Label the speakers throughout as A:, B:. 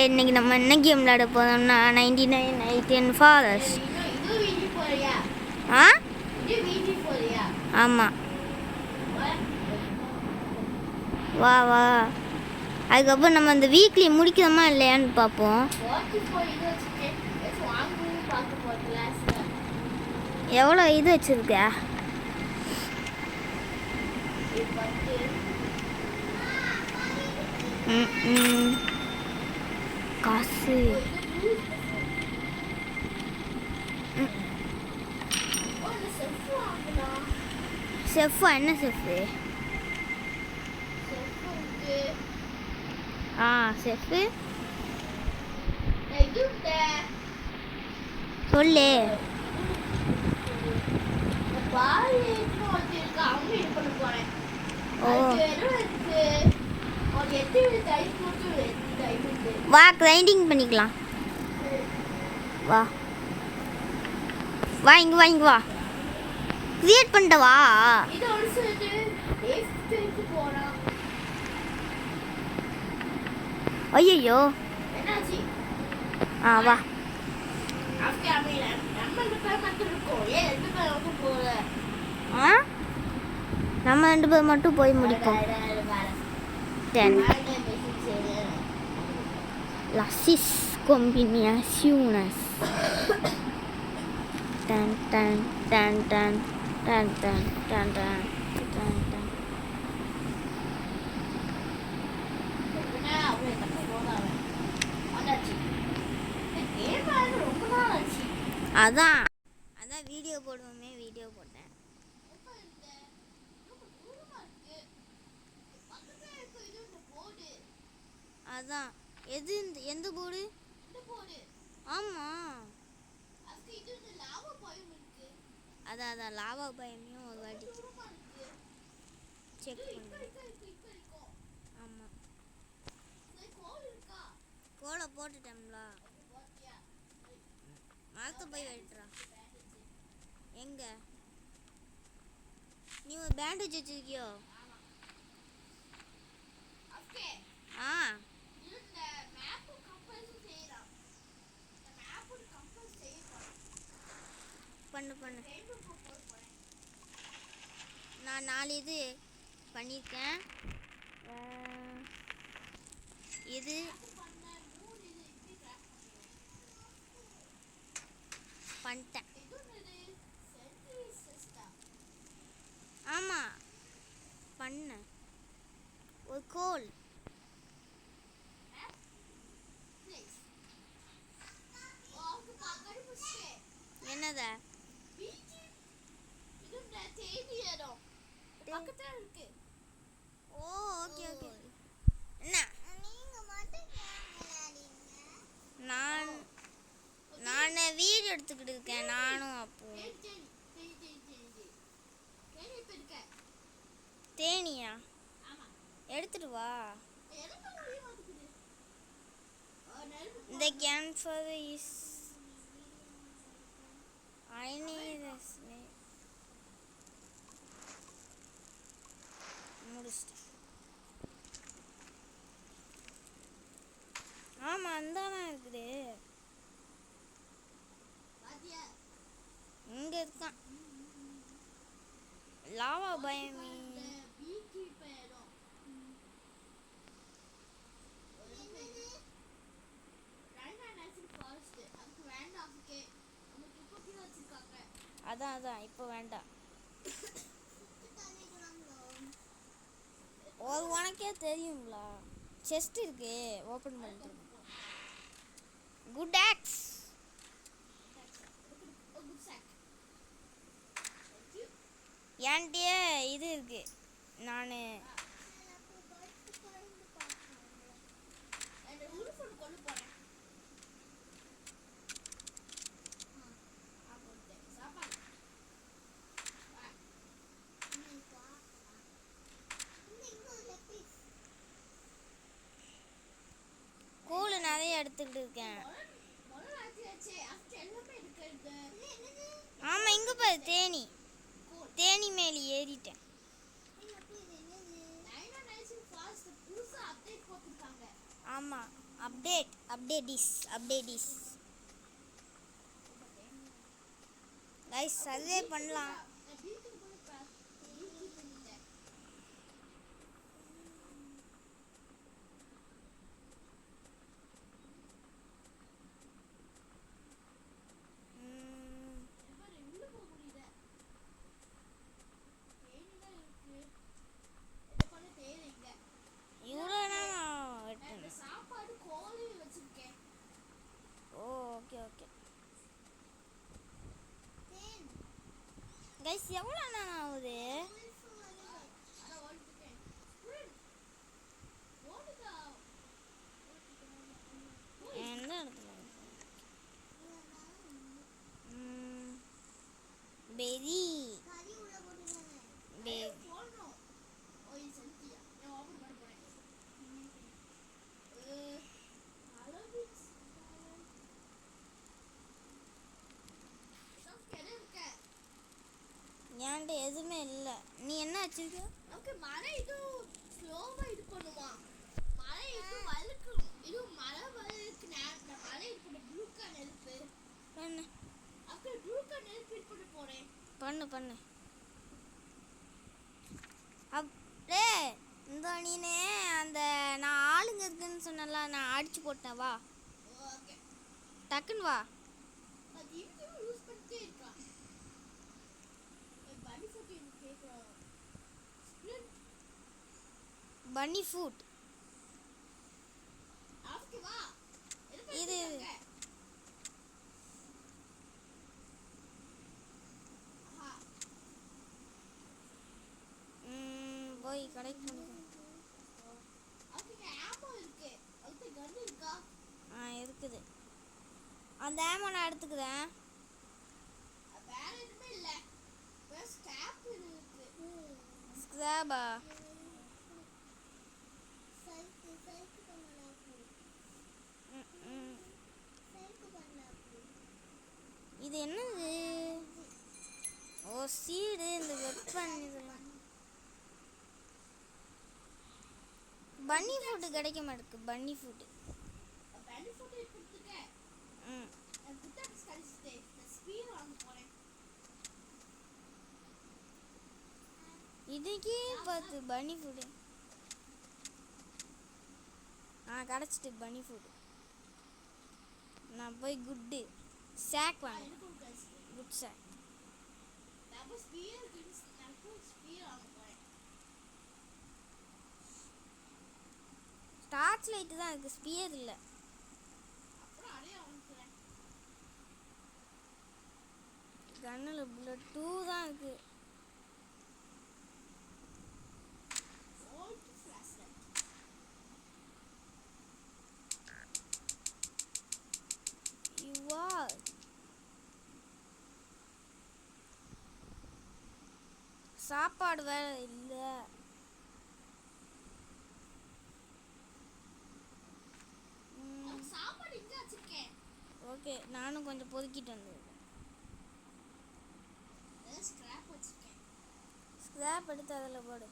A: இன்னைக்கு நம்ம என்ன கேம் விளையாட போறோம்னா 99 18 ஃபாரஸ். ஆ ஆமாம், வா வா. அதுக்கப்புறம் நம்ம அந்த வீக்லி முடிக்கிறோமா இல்லையான்னு பார்ப்போம். எவ்வளோ இது வச்சுருக்க? காசு செஃப்பா? என்ன செஃப்பு? ஆ செஃப்பு சொல்லு. வா கிரைண்டிங் பண்ணிக்கலாம். வா வா, இங்கே வா, இங்கே வா. கிரியேட் பண்ணிட்ட வா. ஐயோ ஆ வா. ஆ நம்ம 2 பேர் மட்டும் போய் முடிப்போம். Las 6 combinaciones. Tan tan tan tan tan tan tan tan tan tan. அதான் அதான் வீடியோ போடுவோமே, வீடியோ போட்டேன். அதான் எது எந்த போர்டு? ஆமாம், அதான் அதான் லாவா பயமையும் ஒரு வாட்டி செக் பண்ணு. ஆமாம், கோலை போட்டுட்டோம்ல. மரத்தை போய் வெட்டுறா. எங்க நீ ஒரு பேண்டேஜ் வச்சிருக்கியோ? ஆ பண்ணு பண்ணு. நான் 4 இது பண்ணியிருக்கேன். இது பண்ணிட்டேன். ஆமாம் பண்ண ஒரு கோல். என்னத? ஓ ஓகே ஓகே. என்ன நான் வீடியோ எடுத்துக்கிட்டு இருக்கேன். நானும் அப்போ தேனியா எடுத்துட்டு வா. இந்த கேன்சர் இஸ் முடிச்சிட்டேன். ஆமாம் அந்தாதான் இருக்குது. இங்கே இருக்கான் லாவா பயமி. அதான் அதான் இப்போ வேண்டாம். உனக்கே தெரியுங்களா? செஸ்ட் இருக்கு, ஓப்பன் பண்ணிட்டு. Good axe. என்கிட்டயே இது இருக்கு. நான் கூழ் நிறைய எடுத்துக்கிட்டு இருக்கேன். ஆமாம் இங்கே பாரு, தேனி தேனி மேலே ஏறிட்டேன். ஆமாம் அப்டேட்டிஸ் கைஸ் சர்வே பண்ணலாம். இவ்வளோ சாப்பாடு கோழி வச்சிருக்கேன். ஓகே கைஸ் எவ்வளோ நேரம் ஆகுது? எந்த இடத்துல பெரி ஏன்ட்ட எதுவுமே இல்லை. நீ என்ன வச்சிருக்க?
B: ஓகே மழை இது ஸ்லோவா இது பண்ணுமா? மழை இது வழுக்கு இது மழை வழுக்கு நேரத்துல மழை இது ப்ளூ கலர் நெருப்பு
A: பண்ணு.
B: ஓகே ப்ளூ கலர் நெருப்பு இது பண்ண போறேன்.
A: பண்ணு அப்படியே இந்த நீனே அந்த நான் ஆளுங்க இருக்குன்னு சொன்னல, நான் அடிச்சு போட்டேன். வா
B: ஓகே
A: டக்குன்னு வா.
B: அது இது யூஸ் பண்ணிட்டே இருக்கா. பனி ஃபுட் எனக்கு கேக்குறோம்.
A: பனி ஃபுட்
B: ஓகே வா
A: இது போய் கடைக்கு போகணும்.
B: ஓகே ஆமோ இருக்கு. ஓகே கன் இருக்கா?
A: இருக்குது. அந்த ஆமோ நான் எடுத்துக்கிறேன்.
B: வேற எதுவுமே இல்ல. பஸ் ஸ்டாப் இருக்கு.
A: ஸ்கிராபா
B: சைக்கு பண்ணலாம்.
A: இது என்னது? ஓ சீடு. இந்த வெப்பன் இதெல்லாம் பன்னி ஃபுட்டு கிடைக்க மாட்டேங்குது. பன்னி ஃபுட்டு
B: கொடுத்துட்டேன். புத்தகம் கழிச்சிட்டு ஸ்பீட் வாங்க போறேன்.
A: இதுக்கே பார்த்து பன்னி ஃபுட்டு கிடச்சிட்டு. பன்னி ஃபுட்டு நான் போய் குட்டு சாக் வாங்க. குட் சாக் டார்ச் லைட்டு தான் இருக்குது, ஸ்பியர் இல்லை. கண்ணில் புல்லட் 2 தான் இருக்குது. சாப்பாடு வேற இல்லை. ஓகே நானும் கொஞ்சம் பொறுக்கிட்டு வந்தேன். ஸ்கிராப் எடுத்து அதில் போடு.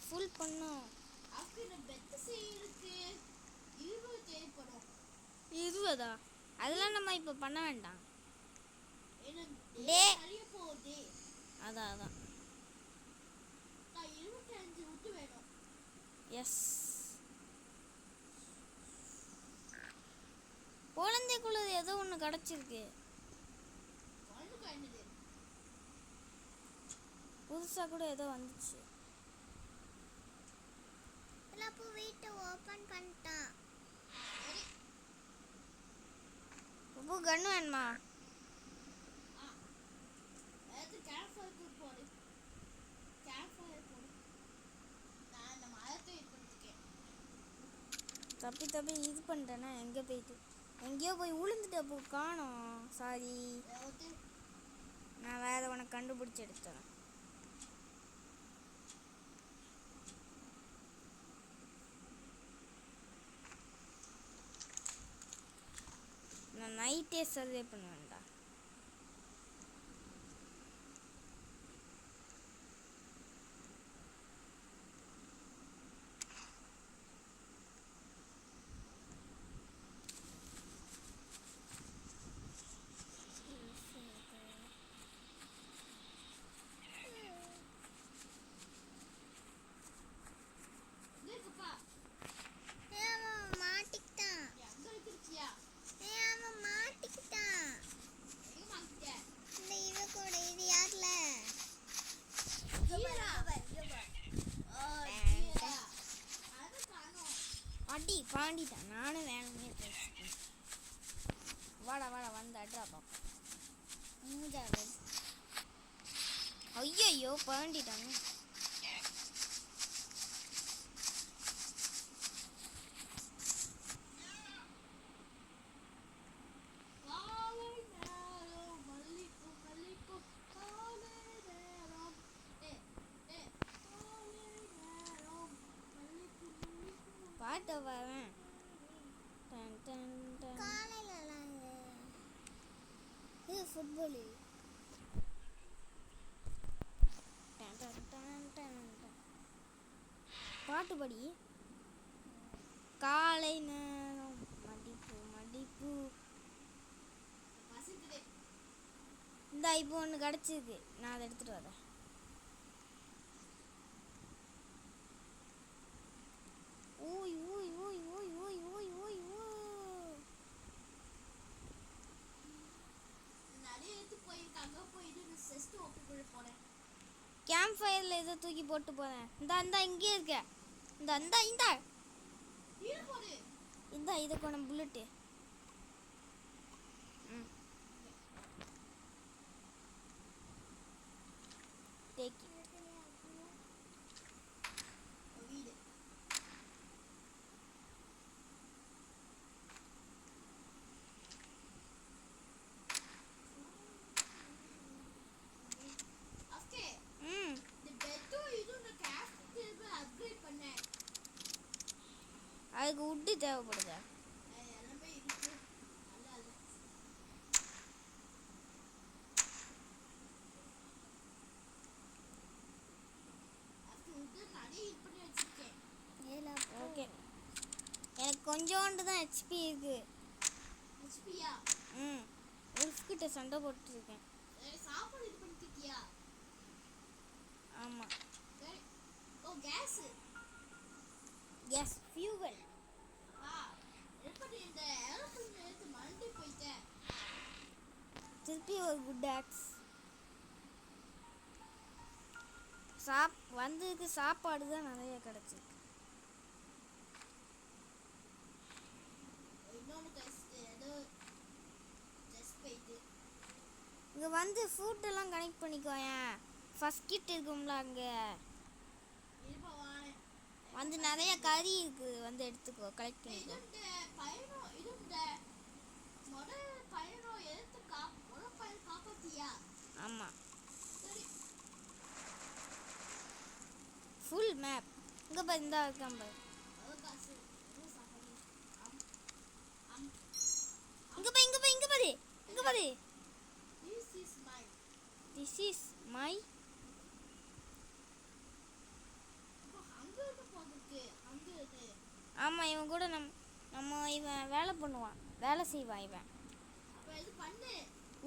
A: ஃபுல் பண்ணும். 20 அதெல்லாம் நம்ம இப்போ பண்ண வேண்டாம். அதான் எஸ். குழந்தைக்குள்ளது ஏதோ ஒன்று கிடச்சிருக்கு. புதுசாக கூட ஏதோ வந்துச்சு.
B: வீட்டை ஓபன் பண்ணிட்டான்.
A: ரொம்ப கன்னு வேணுமா? தப்பி இது பண்ணிட்டேன்னா எங்கே போயிட்டு எங்கேயோ போய் விழுந்துட்டு அப்போ காணோம். சாரி, நான் வேற உனக்கு கண்டுபிடிச்சி எடுத்தேன். நான் நைட்டே சர்வே பண்ணுவேன்டா.
B: இருக்குப்பா
A: அவன் மாட்டிக்கிட்டான்.
B: அங்க வச்சிருக்கியா
A: அவன் மாட்டிக்கிட்டான்.
B: எங்க மாட்டிட்ட
A: இந்த இவ கூட இது யார்ல?
B: கீழா அது காணோம்.
A: அடி பாண்டிட்டான். நானும் வேணுமே பேசிட்டேன். வாடா வாடா வந்து அட்ரா பாப்பா. ஐயோ பாண்டிட்டாங்க.
B: காலை நேரம் மல்லிப்பூ மல்லிப்பூ காலை நேரம் காலை நேரம் மல்லிப்பூ மல்லிப்பூ
A: பாட்ட வரேன். காலையிலலாம் இது ஃபுட்பாலு. பாட்டு படி. காலை நேரம் மடிப்பு மடிப்பு.
B: பசிக்குது.
A: இந்த இப்போ ஒன்று கிடச்சிருக்கு. நான் அதை எடுத்துகிட்டு வரேன். ஓய் ஓய் ஓய் ஓய் ஓய் ஓய் ஓய் ஓய்.
B: நிறைய எடுத்து போயிருக்காங்க. போயிட்டு செஸ்ட் ஓப்பன் பண்ண போறேன்.
A: கேம்ப் ஃபயரில் ஏதோ தூக்கி போட்டு போகிறேன். இந்த இங்கே இருக்க. இந்த
B: கீழே போடு.
A: இதை கொண்டு புல்லட்டு. ம் டேக்
B: வீடு ஓகே.
A: ம்
B: இந்த பெட்டும் இதுவும் நான் கேஷ் திரும்ப அப்கிரேட் பண்ணேன்.
A: அதுக்கு உட்டு தேவைப்படுதா?
B: எல்லாமே இருக்கு. நல்லா இல்ல. அது உட்டு நிறைய இது பண்ணி வச்சிருக்கேன்.
A: ஓகே. எனக்கு கொஞ்சோண்டு தான் ஹெச்பி இருக்கு.
B: ஹெச்பியா
A: ம் உல்ஃப்கிட்ட சண்டை போட்டுருக்கேன்.
B: சாப்பாடு இது பண்ணிட்டியா?
A: ஆமாம்.
B: ஓ கேஸ்
A: எஸ் ஃபியூவல்.
B: எப்படி இந்த ஏரோப்ளேன் எடுத்து மறந்து போயிட்டேன்.
A: திருப்பி ஒரு குட் ஆக்ஸ். வந்ததுக்கு சாப்பாடு தான் நிறைய கிடச்சிருக்கு.
B: இன்னொன்று டெஸ்ட் ஏதோ டெஸ்ட் போயிட்டு
A: இங்கே வந்து ஃபுட்டெல்லாம் கனெக்ட் பண்ணிக்கோயேன். ஃபஸ்ட் கிட் இருக்கும்ல அங்கே
B: இருப்பா வானேன்.
A: வந்து நிறைய கறி இருக்குது. வந்து எடுத்துக்கோ, கலெக்ட் பண்ணிக்கோ.
B: இது இந்த பையனோ இது இந்த முதல் பையனோ எடுத்து முதல் பையன் காப்பாத்தியா?
A: ஆமாம்.
B: சரி
A: ஃபுல் மேப். இங்கே பாரு, இந்த இருக்கான் பாரு.
B: காசு எவ்வளோ சாப்பாடு?
A: இங்கே பாரு இங்கே பாரு இங்கே பாரு இங்கே பாரு.
B: This is my
A: this is my.
B: அங்க இருந்து போகுது அங்க இருந்து.
A: ஆமாம், இவன் கூட நம்ம இவன் வேலை பண்ணுவான், வேலை செய்வான் இவன்.
B: அப்ப இது பண்ணு.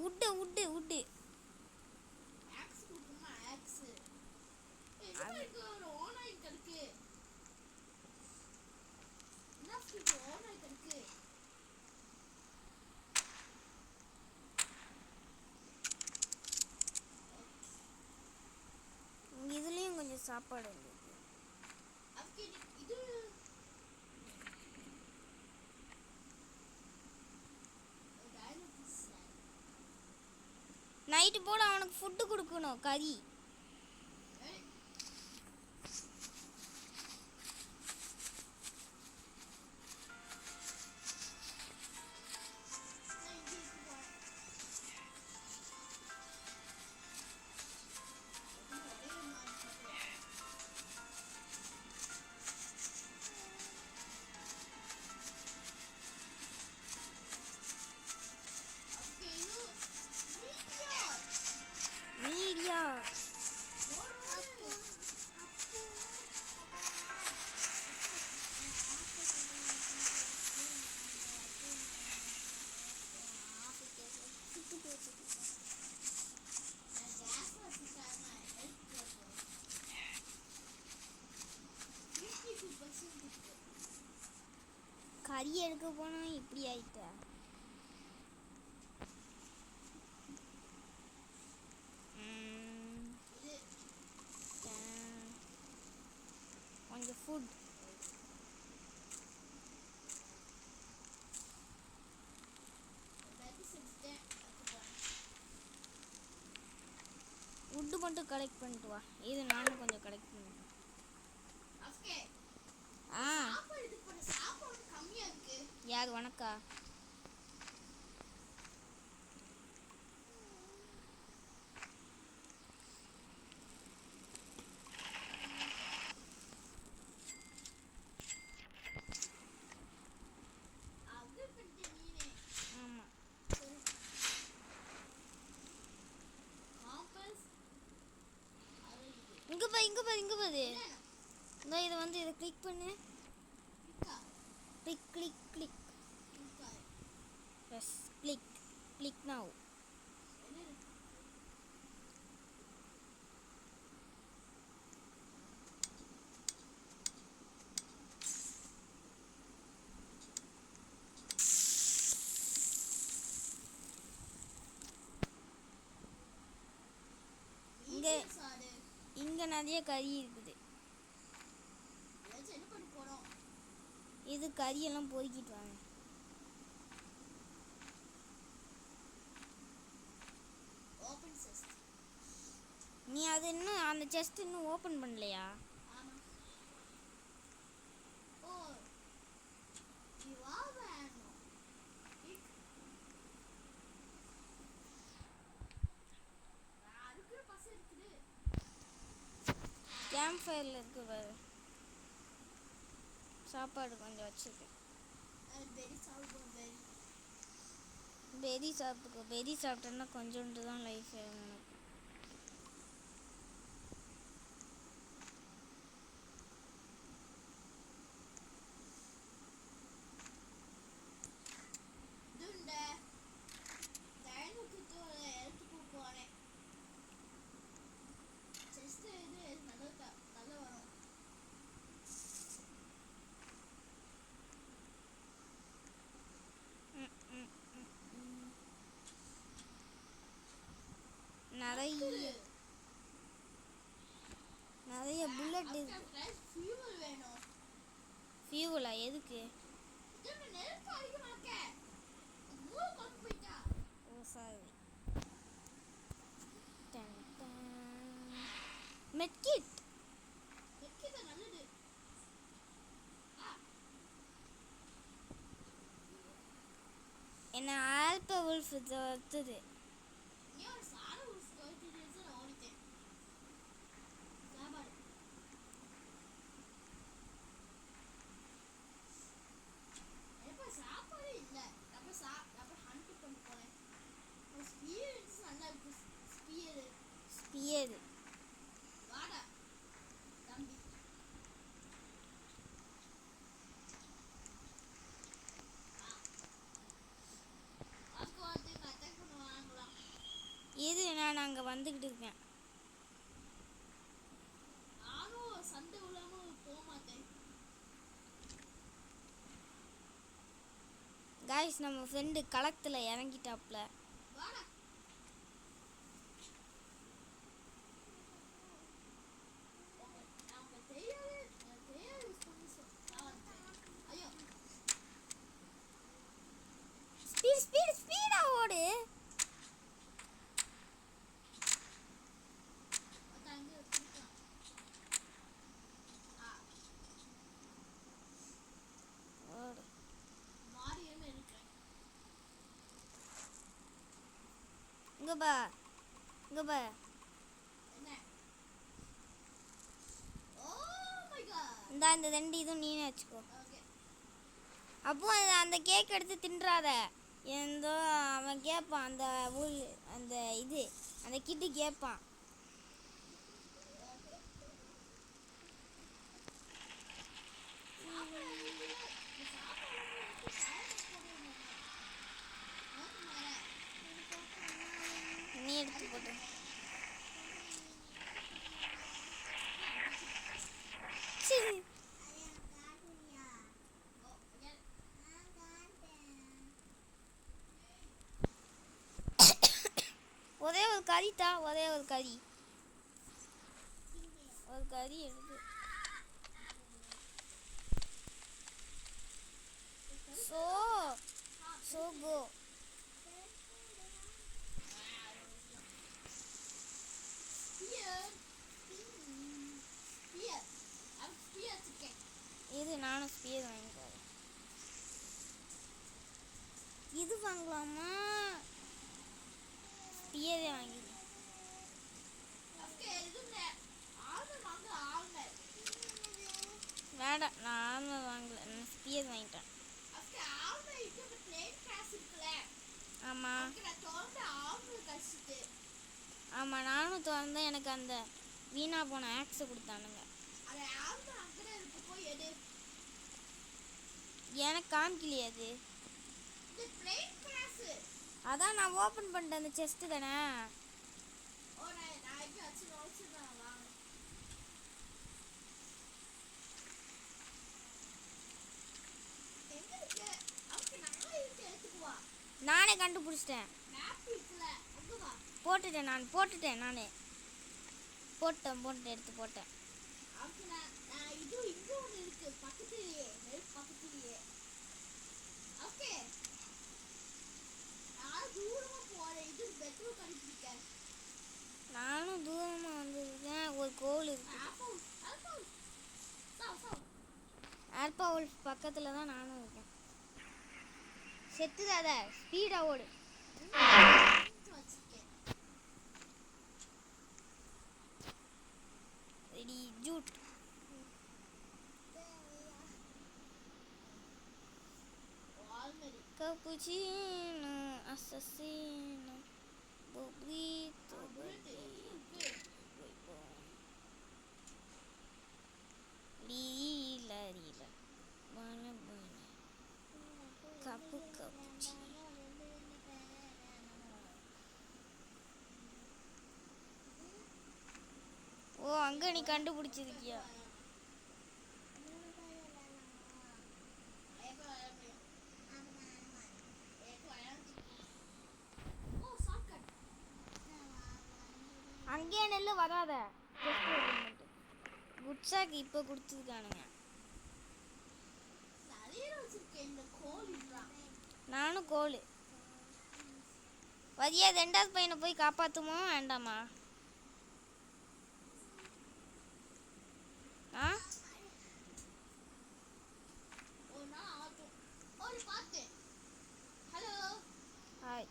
A: உட்டு
B: ஆக்ஸ் கொடுக்குமா? ஆக்ஸ் இதுக்கு ஒரு ஓனாய் இருக்கு. என்ன ஸ்கில் ஓனாய் இருக்கு?
A: இதுலேயும் கொஞ்சம் சாப்பாடு இருந்தது.
B: அதுக்கு இது
A: நைட்டு போல அவனுக்கு ஃபுட்டு கொடுக்கணும், கறி. கறி எடுக்க போனா இப்படி ஆயிட்ட.
B: இது
A: கொஞ்சம் ஃபுட்.
B: பேக் செஞ்சுட்டேன்.
A: ஃபுட்டு மட்டும் கலெக்ட் பண்ணிட்டு வா. இது நானும் கொஞ்சம் கலெக்ட் பண்ணுவேன்.
B: ஓகே.
A: ஆ
B: சாப்பாடு இது பண்ண சாப்பாடு கம்மியா இருக்கு.
A: யார் உனக்கா?
B: அது பண்ணிட்டு நீனே.
A: ஆமாம்.
B: காம்பஸ் அது இது.
A: இங்கே பாரு இங்கே பாரு இங்கே பாரு.
B: என்ன?
A: இந்த இதை வந்து இதை கிளிக் பண்ணு.
B: இருக்கா?
A: Click click click.
B: இருக்கா?
A: Yes click click now.
B: என்ன இருக்கு?
A: இங்கே
B: சாடு.
A: இங்கே நிறைய கறி இருக்குது.
B: ஏதாச்சும் என்ன பண்ண போறோம்?
A: இது கறியெல்லாம் பொறுக்கிட்டு வாங்க.
B: Open chest.
A: நீ அது இன்னும் அந்த செஸ்ட் இன்னும் ஓப்பன் பண்ணலையா?
B: ஆமா. ஓ இவா வேணும். அதுக்கு பஸ் இருக்குது.
A: கேம்ப் ஃபயரில் இருக்கு பாரு. சாப்பாடு கொஞ்சம் வச்சுருக்கேன்.
B: பெரி சாப்பிடுவோம்.
A: பெரி சாப்பிட்டுக்கோ. பெரி சாப்பிட்டேன்னா கொஞ்சோண்டு தான் லைஃப் எனக்கு.
B: துண்டை தயனுக்கு எடுத்துட்டு போனேன். செஸ்ட் இது நல்ல வரும்.
A: நிறைய புல்லட் இருக்கு.
B: ஃபியூவல் வேணும்.
A: ஃபியூவலா எதுக்கு?
B: இதுல நெருப்பு அடிக்க மாட்டேன். மூளை கொண்டு போயிட்டா.
A: ஓ சாரி. மெட்கிட்.
B: வெக்கிது நல்லது.
A: என்ன ஆல்ப வுல்ஃப் வருத்துது.
B: நீ ஒரு சார ஒரு ஸ்டோரி டீல்ஸ் ஓடிட்டேன். சாப்பாடு. எப்ப சாப்பாடு இல்ல. நம்ம ஹண்ட் பண்ண போறேன். ஒரு ஸ்பியர் நல்லா இருக்கு.
A: ஸ்பியர்.
B: வாடா தம்பி. அதுக்கு வந்து அட்டாக் பண்ணுவாங்களாம்.
A: இது நான் அங்கே வந்துக்கிட்டு இருக்கேன்.
B: நானும் சண்டை இல்லாம போக மாட்டேன்.
A: காய்ஸ் நம்ம ஃப்ரெண்டு களத்தில் இறங்கிட்டாப்ல.
B: வாடா. அவங்க தெரியாது யூஸ் பண்ணி ஐயோ
A: ஸ்பீடா ஓடு.
B: அங்க வச்சிருக்கான்.
A: ஓடு.
B: மாரியமே இருக்கேன்.
A: இங்க பா.
B: என்ன? Oh my God.
A: இந்த ரெண்டு இதுவும் நீனே வச்சுக்கோ.
B: ஓகே.
A: அப்போ அந்த கேக் எடுத்து தின்றாத. ஏதோ அவன் கேட்பான். அந்த இது அந்த கிட்டு கேட்பான். நீ எடுத்து போட்டு. கறித்தா, ஒரே ஒரு கறி. ஒரு கறி எடுத்து. So go. இது நானும் ஸ்பியர் வாங்கிட்டு வரேன். இது வாங்கலாமா? ஸ்பியரே வாங்கிடுறேன். வேண்டாம், நான் ஆர்மர் வாங்கல, நான் ஸ்பியர் வாங்கிட்டேன். ஆமாம் ஆமாம், நானும் திறந்தேன். எனக்கு அந்த வீணா போன ஆக்ஸை கொடுத்தானுங்க. எனக்கு காமிக்கலையே அது. அதான் நான் ஓப்பன் பண்ணிட்டேன். அந்த செஸ்ட்டு தானே. நானே கண்டுபிடிச்சிட்டேன். போட்டுட்டேன் நான் போட்டுட்டேன் எடுத்து போட்டேன். நானும் தூரமா வந்திருக்கேன். ஒரு கோல் இருக்கு. ஆல்பா வுல்ஃப் பக்கத்துல தான் நானும் இருக்கேன். செத்துதாத, ஸ்பீடா ஓடு. ரெடி ஜூட். Cappuccino, assassino, burrito, lila, buona, cappuccino. Oh, அங்க நீ கண்டுபிடிச்சிருக்கியா? அங்கே நெல்லு வராத. குட்ஸாக்கு இப்போ கொடுத்துருக்கானுங்க. நானும் கோல். வரியா ரெண்டாவது பையனை போய் காப்பாற்றுமோ வேண்டாமா? ஆ, ஹாய்.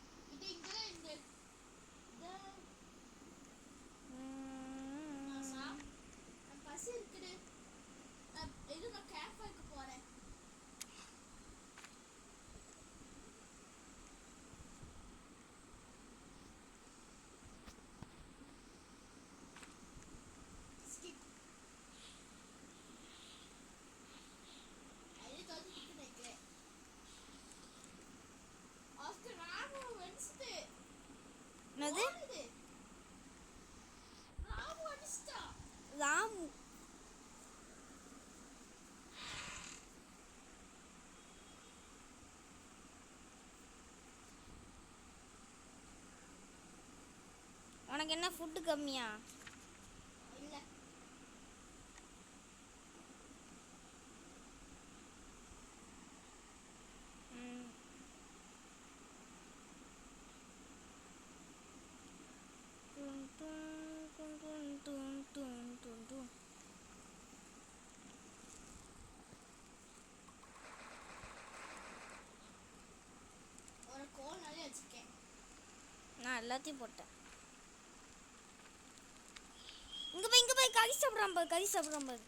A: என்னது? ராமு. உனக்கு என்ன ஃபுட்டு கம்மியா? நான் எல்லாத்தையும் போட்டேன். இங்க போய் கறி சாப்பிட்றான் பாரு.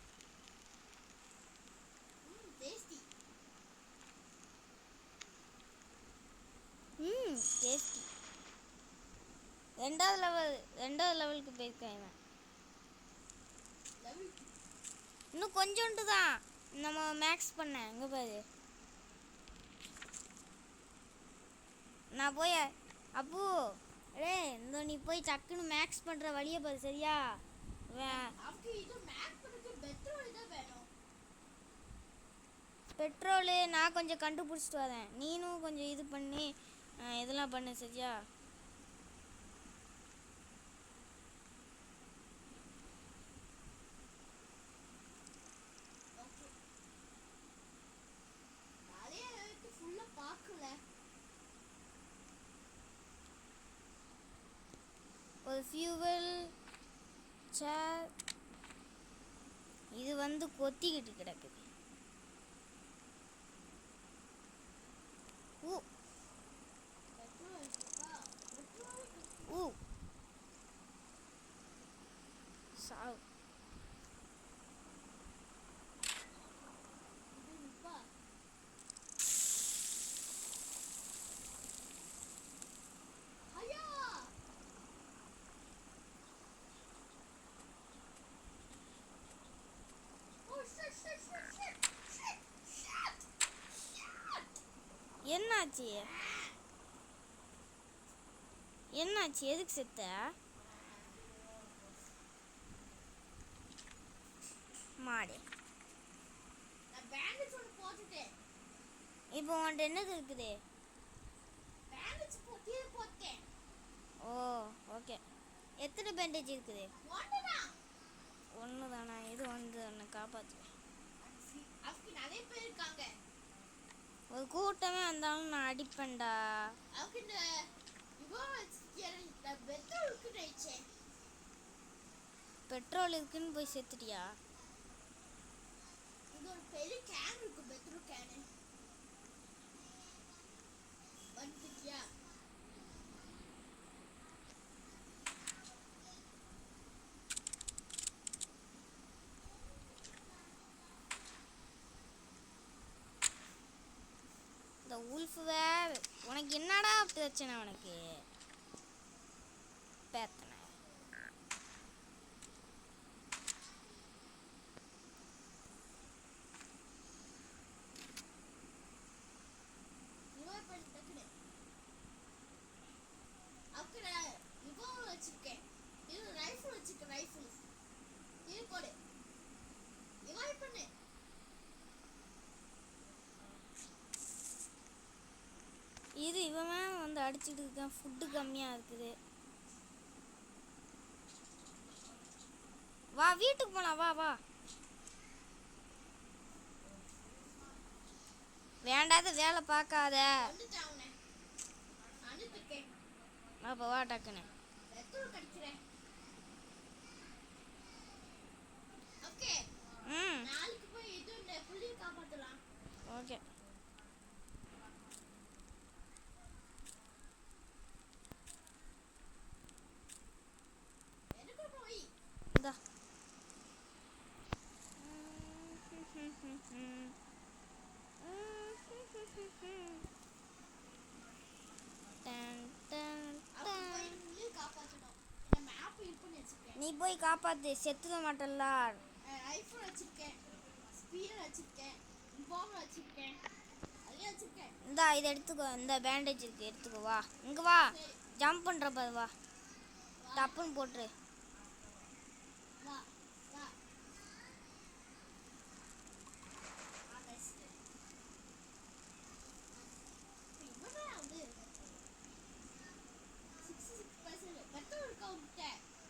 A: டேஸ்டி. ரெண்டாவது லெவலுக்கு போயிருக்கேன் இவன். இன்னும் கொஞ்சோண்டு தான் நம்ம மேக்ஸ் பண்ணேன். இங்க பாரு, நான் போய் அப்பு இந்த நீ போய் டக்குன்னு மேக்ஸ் பண்ற வழியை பாரு. சரியா? பெட்ரோலு நான் கொஞ்சம் கண்டுபிடிச்சிட்டு வரேன். நீனும் கொஞ்சம் இது பண்ணி இதெல்லாம் பண்ணு. சரியா? ஃபியூவல் சேர். இது வந்து கொத்திக்கிட்டு கிடக்குது. ஊ ஊ சாவு. என்னாச்சு? என்னாச்சு? எதுக்கு செத்த? மாடு. இப்போ உன்கிட்ட என்னது இருக்குது? ஓ ஓகே. எத்தனை பேண்டேஜ் இருக்குது? ஒன்று தானே. இது வந்து உன்னை காப்பாற்றுவேன். ஒரு கூட்டமே வந்தாலும் நான் அடிப்பேன்டா. பெட்ரோல் இருக்குன்னு போய் செத்துட்டியா? இந்த உல்ஃப் வேற. உனக்கு என்னடா பிரச்சனை? உனக்கு பேத்தனை. இது இவன் வந்து அடிச்சுட்டு இருக்கான். ஃபுட்டு கம்மியாக இருக்குது. வா வீட்டுக்கு போலாம். வா வா. வேண்டாத வேலை பார்க்காத. அப்போ வா டக்குன்னு. ம் ஓகே. இந்தா. நீ போய் காப்பாத்து. செத்துட மாட்டல்ல. இந்தா இதை எடுத்துக்கோ. இந்த பேண்டேஜ் இருக்கு, எடுத்துக்கோ. வா இங்கே வா. ஜம்ப் பண்ணுறப்ப வா. டப்புன்னு போட்டுரு.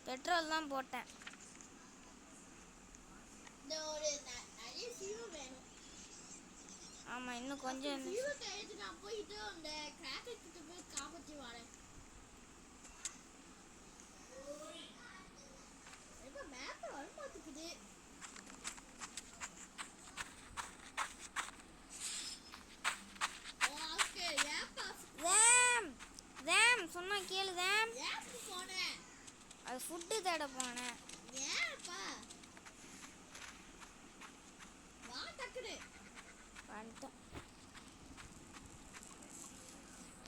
A: பெட்ரோல் தான் போட்டேன். ஆமா இன்னும் கொஞ்சம். சொன்னா கேளு. அது ஃபுட்டு தேட போனேன்.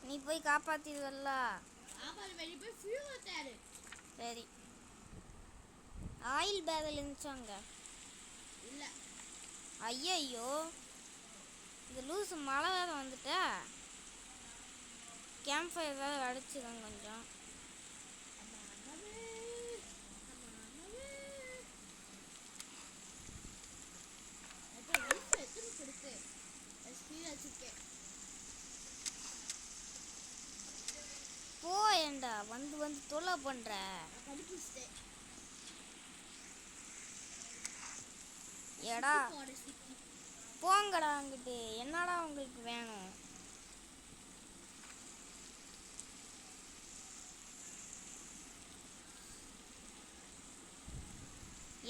A: நீ போய் காப்பாத்திடுவல்ல. சரி. ஆயில் பேரல் இருந்துச்சாங்க? ஐயோ இந்த லூசு மழை வேற வந்துட்ட. கேம்ப் ஃபயர் வேற அடிச்சுதான் கொஞ்சம். போயேண்டா. வந்து வந்து தொலை பண்ற. ஏடா போங்கடா அங்கிட்டு. என்னடா உங்களுக்கு வேணும்?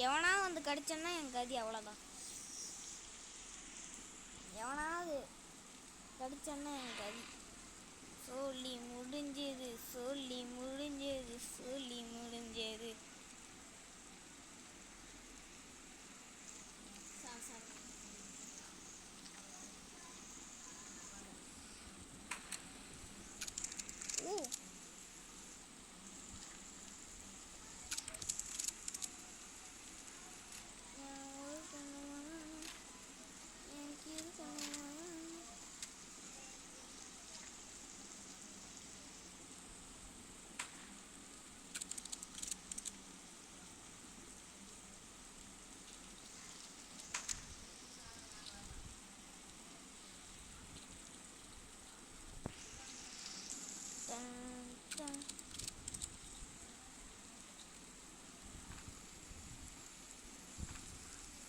A: எவனாவது வந்து கடிச்சேன்னா என் கதி அவ்வளோதான். எவனாவது கடிச்சேன்னா என் கதி சொல்லி முடிஞ்சது, சொல்லி முடிஞ்சது, சொல்லி முடிஞ்சது. ஓ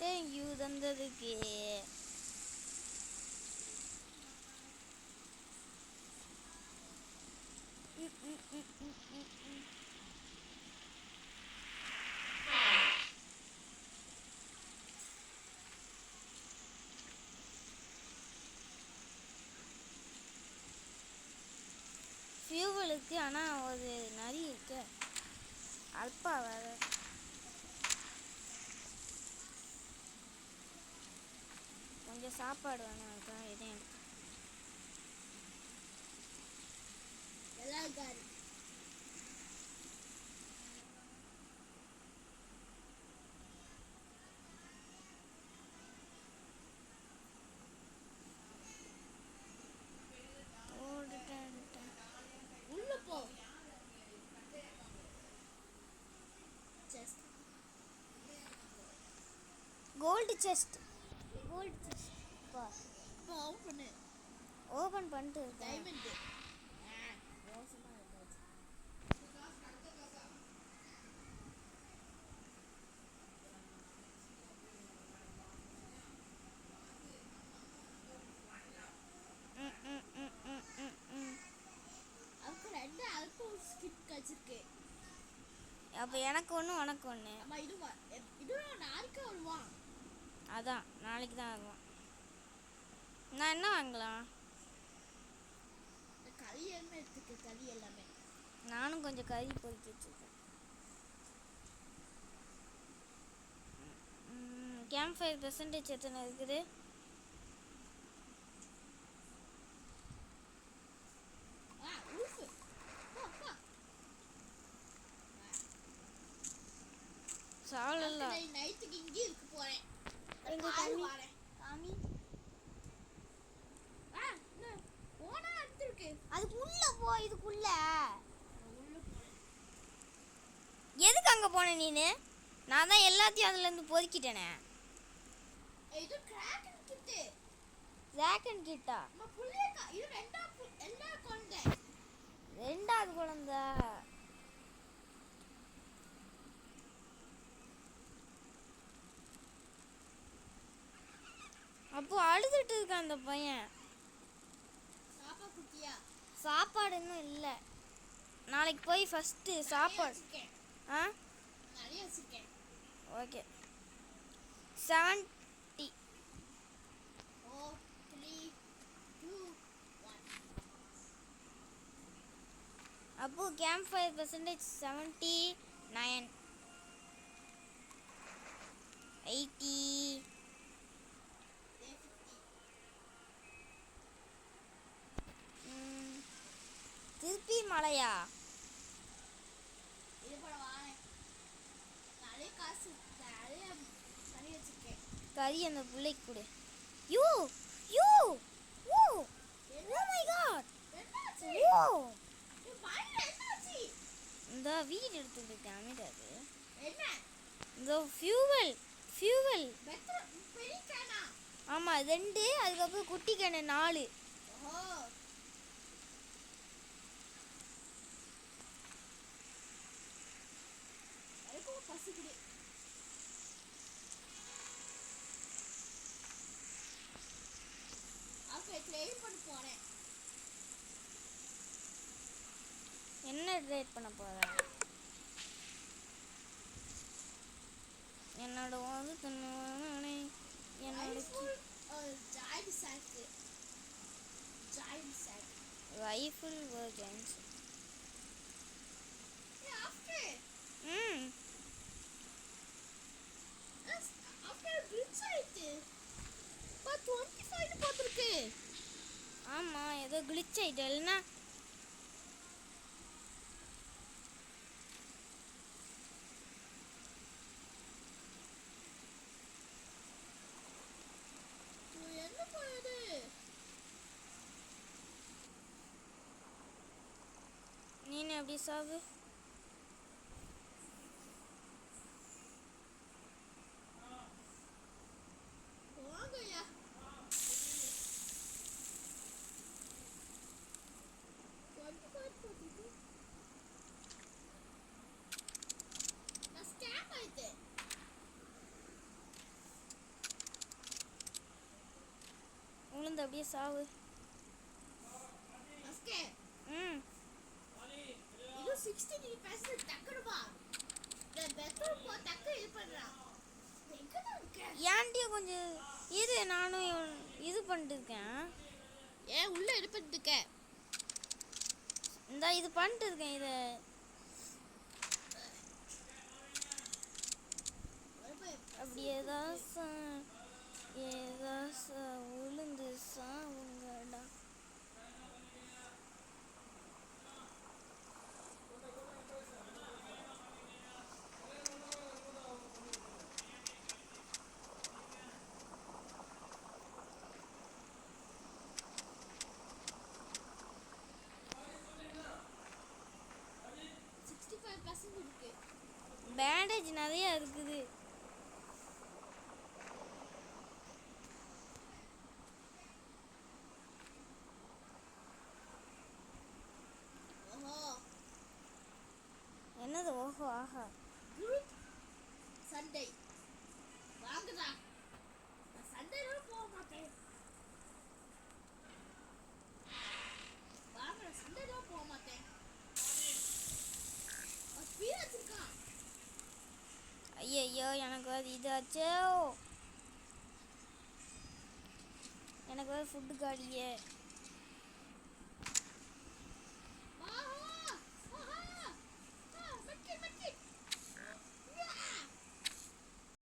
A: தேங்க்யூ தந்ததுக்கு. ஃபியூவலுக்கு ஆனால் ஒரு நரி இருக்கு, அல்பா வேறு. கொஞ்சம் சாப்பாடு வேணும், அதுதான் எதையும் எடுத்து.
B: உள்ள போ.
A: கோல்டு செஸ்ட், கோல்டு செஸ்ட் பா.
B: இப்போ ஓபன்
A: ஓபன் பண்ணிட்டு இருக்கேன்.
B: டைமண்ட் அதுக்கு ரெண்டு அல்பா ஸ்கிப் கச்சிருக்கு.
A: அப்போ எனக்கு ஒன்று உனக்கு ஒன்று.
B: அம்மா இது நாளைக்கு வருவான்.
A: அதான் நாளைக்கு தான் ஆகும். நான் என்ன வாங்கலாம்?
B: கறி எல்லாமே எடுத்துக்கு, கறி எல்லாமே.
A: நானும் கொஞ்சம் கறி பொறுக்கி வச்சுருக்கேன். கேம்ப் ஃபயர் பெர்சன்டேஜ் எத்தனை இருக்குது? சாவலல்ல.
B: நைட்டுக்கு இங்கே இருக்க போறேன்.
A: எங்க காமி காமி
B: போனா அடுத்துருக்கு.
A: அதுக்கு உள்ள போ, இதுக்குள்ள எதுக்கு அங்க போன நீனு? நான் தான் எல்லாத்தையும் அதுல இருந்து பொறுக்கிட்டேனே.
B: இது கிராக்கன் கிட்.
A: கிராக்கன் கிட்டா?
B: அம்மா புள்ளையா இது ரெண்டாவது குழந்தை.
A: ரெண்டாவது குழந்தை. அப்போ அழுதுட்டு இருக்கான் அந்த பையன். சாப்பாடு இன்னும் இல்லை. நாளைக்கு போய் ஃபஸ்ட்டு சாப்பாடு. ஆ
B: நிறைய வச்சிருக்கேன்.
A: ஓகே 70.
B: 4 3 2 1.
A: அப்போ கேம்ப் ஃபயர் பெர்சன்டேஜ் 79 80. திருப்பி மலையா?
B: இது போல வாங்க. நிறைய காசு நிறைய கறி வச்சிருக்கேன்.
A: கறி அந்த பிள்ளைக்கு கொடு. You you oh oh my God.
B: என்னாச்சு?
A: ஓ
B: இது பாயில என்னாச்சு?
A: இந்த வீடு எடுத்துட்டு இருக்கேன் அமைடாது.
B: என்ன?
A: இந்த ஃபியூவல்
B: பெரிய கேனா?
A: ஆமா 2, அதுக்கப்புறம் குட்டி கேனு 4.
B: ஓ பசிக்குது. அப்ப ட்ரை பண்ண போறேன்.
A: என்ன ட்ரேட் பண்ண போற? என்னோட வந்து என்னோட
B: ரைஃபிள் ஜாயிண்ட் சாக்கு joint sack
A: rifle versions.
B: After
A: hmm
B: after glitch ஆயிட்டு பா 25 போட்டுருக்கு.
A: ஆமாம், ஏதோ கிளிச் ஆகிட்டு இல்லைன்னா
B: என்ன போகுது?
A: நீனு எப்படி சாவு?
B: வாங்கய்யா. நான் ஸ்கேம் ஆயிட்டேன்.
A: உளுந்து அப்படியே சாவு.
B: அஸ்கே
A: ம்
B: இது 63% டக்குனுமா. நான் பெட்ரோல் போ டக்கு இது பண்றான். எங்க தான் இருக்க?
A: ஏன்டியே கொஞ்சம் இரு, நானும் இது பண்ணிட்டு இருக்கேன்.
B: ஏன் உள்ள இது பண்ணிட்டு இருக்க?
A: இந்த இது பண்ணிட்டு இருக்கேன். இதை அப்படி ஏதாவது உளுந்து சாவுங்கடா. பேண்டேஜ் நிறைய இருக்குது. என்னது ஓஹோ ஆஹா?
B: சண்டே வாங்குதா? நான் சண்டேல போக மாட்டேன். வாங்க, நான் சண்டேல போக மாட்டேன். ஸ்பீட் வச்சிருக்கான்.
A: ஐயோ, எனக்கு அது இதாச்சோ. எனக்கு வேறு ஃபுட்டு காடியே.